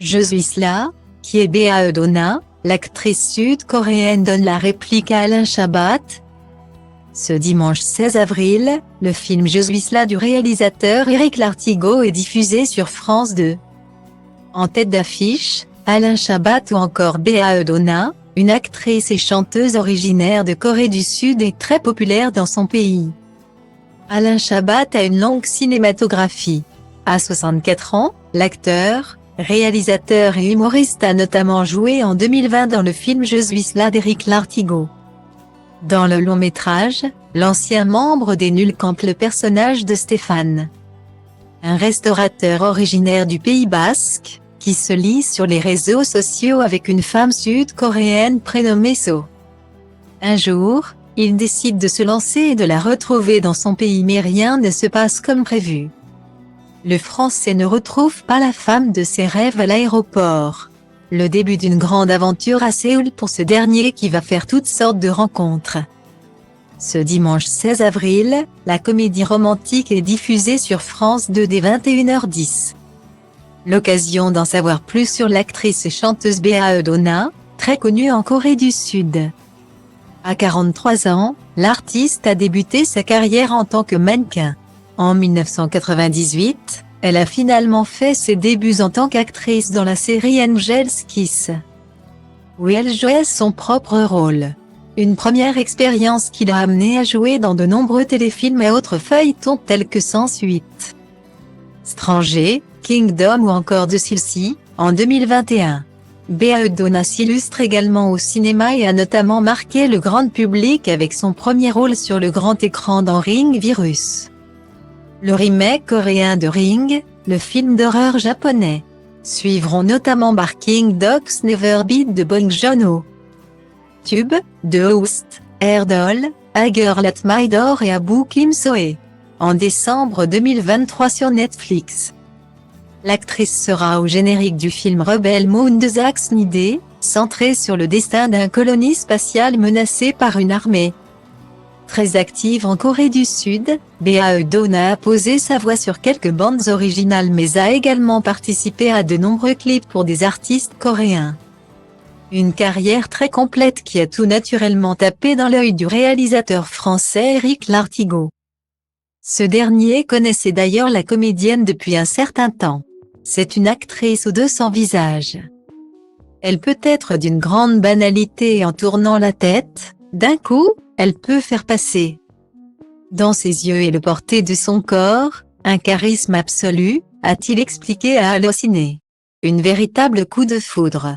Josuisla, qui est Bae Donna, l'actrice sud-coréenne donne la réplique à Alain Chabat. Ce dimanche 16 avril, le film Josuisla du réalisateur Éric Lartigot est diffusé sur France 2. En tête d'affiche, Alain Chabat ou encore Bae Donna, une actrice et chanteuse originaire de Corée du Sud et très populaire dans son pays. Alain Chabat a une longue cinématographie. À 64 ans, l'acteur, réalisateur et humoriste a notamment joué en 2020 dans le film Josuisla d'Éric Lartigot. Dans le long métrage, l'ancien membre des Nuls campe le personnage de Stéphane, un restaurateur originaire du Pays Basque, qui se lie sur les réseaux sociaux avec une femme sud-coréenne prénommée So. Un jour, il décide de se lancer et de la retrouver dans son pays, mais rien ne se passe comme prévu. Le Français ne retrouve pas la femme de ses rêves à l'aéroport. Le début d'une grande aventure à Séoul pour ce dernier qui va faire toutes sortes de rencontres. Ce dimanche 16 avril, la comédie romantique est diffusée sur France 2 dès 21h10. L'occasion d'en savoir plus sur l'actrice et chanteuse Bae Donna, très connue en Corée du Sud. À 43 ans, l'artiste a débuté sa carrière en tant que mannequin. En 1998, elle a finalement fait ses débuts en tant qu'actrice dans la série Angel's Kiss, où elle jouait son propre rôle. Une première expérience qui l'a amenée à jouer dans de nombreux téléfilms et autres feuilletons tels que Sans Suite, Stranger, Kingdom ou encore The Silcy, en 2021. Bae Donna s'illustre également au cinéma et a notamment marqué le grand public avec son premier rôle sur le grand écran dans Ring Virus, le remake coréen de Ring, le film d'horreur japonais. Suivront notamment Barking Dogs Never Beat de Bong Joon-ho, Tube, The Host, Airdoll, A Girl at My Door et Abu Kim Soe, en décembre 2023 sur Netflix. L'actrice sera au générique du film Rebel Moon de Zack Snyder, centré sur le destin d'un colonie spatiale menacé par une armée. Très active en Corée du Sud, Bae Donna a posé sa voix sur quelques bandes originales mais a également participé à de nombreux clips pour des artistes coréens. Une carrière très complète qui a tout naturellement tapé dans l'œil du réalisateur français Éric Lartigot. Ce dernier connaissait d'ailleurs la comédienne depuis un certain temps. C'est une actrice aux 200 visages. Elle peut être d'une grande banalité et en tournant la tête, d'un coup, elle peut faire passer, dans ses yeux et le porté de son corps, un charisme absolu, a-t-il expliqué à Allociné. Une véritable coup de foudre.